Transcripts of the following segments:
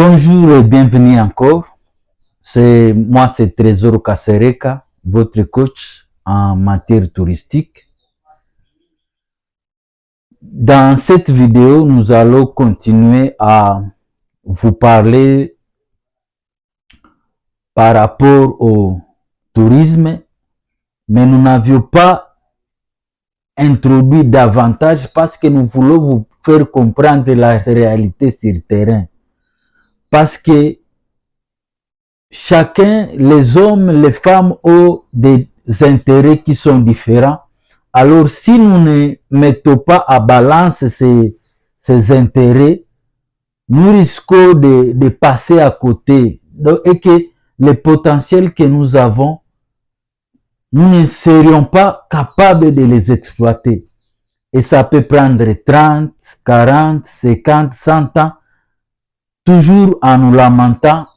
Bonjour et bienvenue encore. C'est Trésor Kasereka, votre coach en matière touristique. Dans cette vidéo, nous allons continuer à vous parler par rapport au tourisme, mais nous n'avions pas introduit davantage parce que nous voulons vous faire comprendre la réalité sur le terrain. Parce que chacun, les hommes, les femmes ont des intérêts qui sont différents. Alors, si nous ne mettons pas à balance ces intérêts, nous risquons de passer à côté. Et que les potentiels que nous avons, nous ne serions pas capables de les exploiter. Et ça peut prendre 30, 40, 50, 100 ans, toujours en nous lamentant,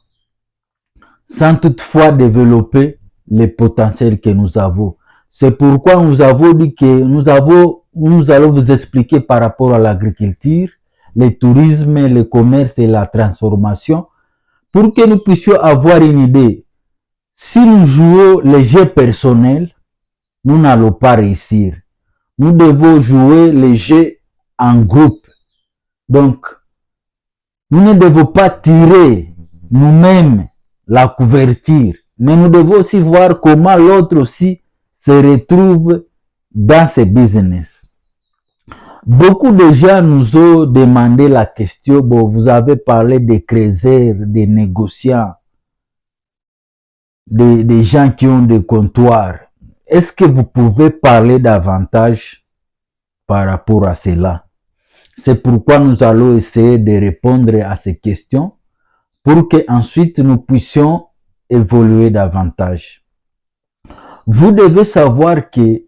sans toutefois développer les potentiels que nous avons. C'est pourquoi nous avons dit que nous allons vous expliquer par rapport à l'agriculture, le tourisme, le commerce et la transformation, pour que nous puissions avoir une idée. Si nous jouons les jeux personnels, nous n'allons pas réussir. Nous devons jouer les jeux en groupe. Donc, nous ne devons pas tirer nous-mêmes la couverture, mais nous devons aussi voir comment l'autre aussi se retrouve dans ce business. Beaucoup de gens nous ont demandé la question, bon, vous avez parlé des créateurs, des négociants, des gens qui ont des comptoirs. Est-ce que vous pouvez parler davantage par rapport à cela? C'est pourquoi nous allons essayer de répondre à ces questions pour que ensuite nous puissions évoluer davantage. Vous devez savoir que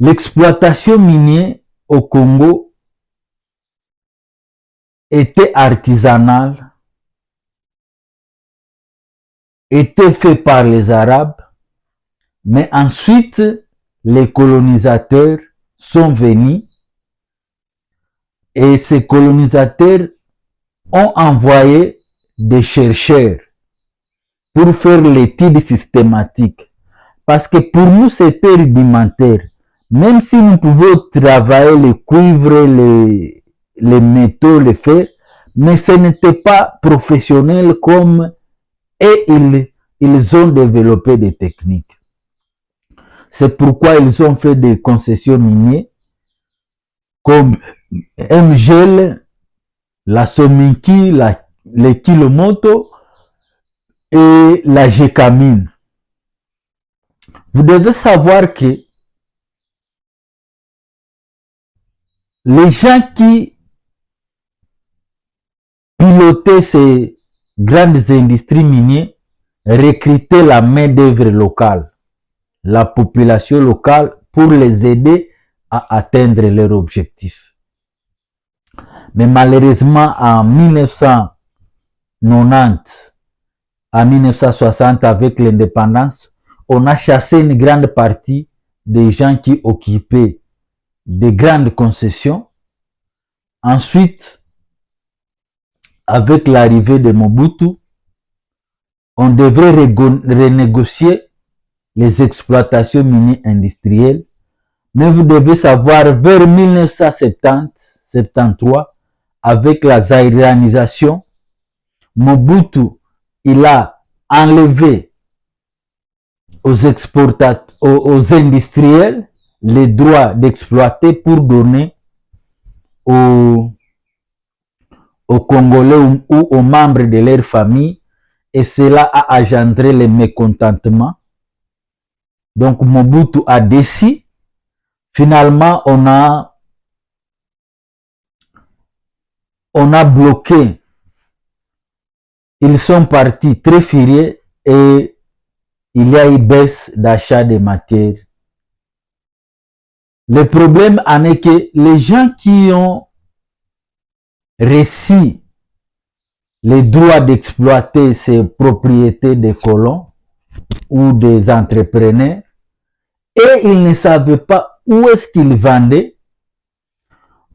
l'exploitation minière au Congo était artisanale, était faite par les Arabes, mais ensuite les colonisateurs sont venus et ces colonisateurs ont envoyé des chercheurs pour faire l'étude systématique. Parce que pour nous, c'était rudimentaire. Même si nous pouvons travailler le cuivre, les métaux, les fer, mais ce n'était pas professionnel comme et ils ont développé des techniques. C'est pourquoi ils ont fait des concessions minières comme MGL, la Sominki, les Kilomoto et la Gécamine. Vous devez savoir que les gens qui pilotaient ces grandes industries minières recrutaient la main-d'œuvre locale, la population locale pour les aider à atteindre leurs objectifs. Mais malheureusement, en 1990, à 1960, avec l'indépendance, on a chassé une grande partie des gens qui occupaient des grandes concessions. Ensuite, avec l'arrivée de Mobutu, on devrait renégocier les exploitations minières industrielles. Mais vous devez savoir, vers 1970-73, avec la zaïranisation, Mobutu, il a enlevé aux industriels les droits d'exploiter pour donner aux Congolais ou aux membres de leur famille, et cela a engendré le mécontentement. Donc Mobutu a décidé, finalement on a bloqué. Ils sont partis très furieux et il y a eu baisse d'achat de matières. Le problème en est que les gens qui ont reçu les droits d'exploiter ces propriétés des colons ou des entrepreneurs, et ils ne savaient pas où est-ce qu'ils vendaient,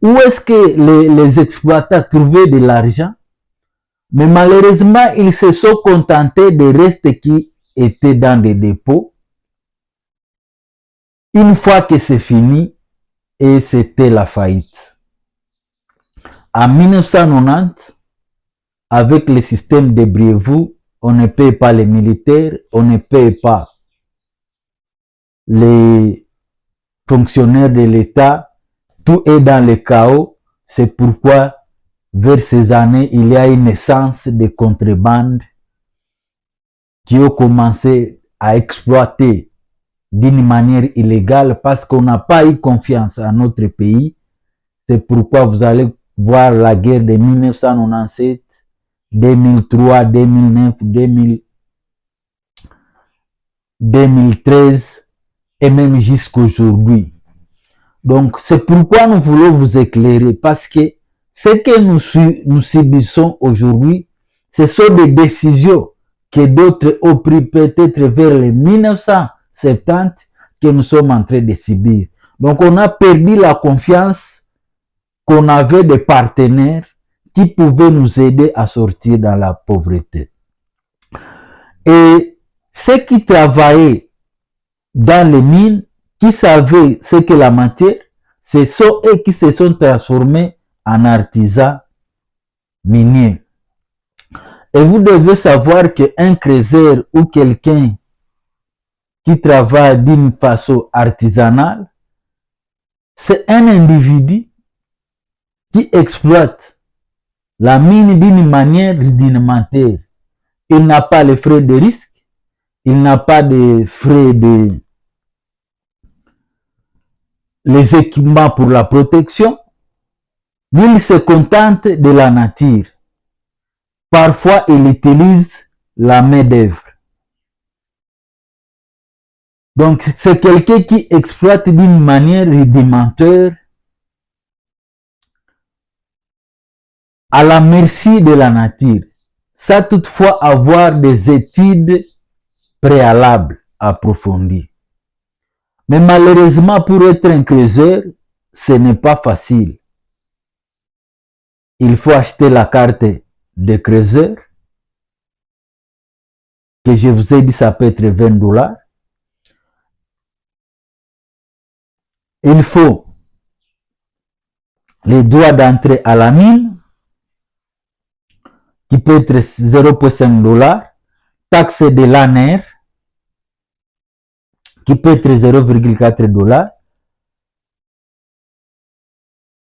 Où est-ce que les exploitants trouvaient de l'argent? Mais malheureusement, ils se sont contentés des restes qui étaient dans des dépôts. Une fois que c'est fini, et c'était la faillite. En 1990, avec le système de débrouillez-vous, on ne paye pas les militaires, on ne paye pas les fonctionnaires de l'État, tout est dans le chaos. C'est pourquoi, vers ces années, il y a une naissance de contrebande qui ont commencé à exploiter d'une manière illégale parce qu'on n'a pas eu confiance à notre pays. C'est pourquoi vous allez voir la guerre de 1997, 2003, 2009, 2013 et même jusqu'aujourd'hui. Donc, c'est pourquoi nous voulons vous éclairer parce que ce que nous subissons aujourd'hui, ce sont des décisions que d'autres ont pris peut-être vers les 1970 que nous sommes en train de subir. Donc, on a perdu la confiance qu'on avait des partenaires qui pouvaient nous aider à sortir dans la pauvreté. Et ceux qui travaillaient dans les mines, qui savaient ce que la matière, ce sont eux qui se sont transformés en artisans miniers. Et vous devez savoir qu'un creuseur ou quelqu'un qui travaille d'une façon artisanale, c'est un individu qui exploite la mine d'une manière rudimentaire. Il n'a pas les frais de risque, il n'a pas de frais de les équipements pour la protection, mais il se contente de la nature. Parfois, il utilise la main-d'œuvre. Donc, c'est quelqu'un qui exploite d'une manière rudimentaire à la merci de la nature, sans toutefois avoir des études préalables approfondies. Mais malheureusement, pour être un creuseur, ce n'est pas facile. Il faut acheter la carte de creuseur, que je vous ai dit, ça peut être 20 $. Il faut les droits d'entrée à la mine, qui peut être 0,5 $, taxe de l'ANER, qui peut être 0,4 $,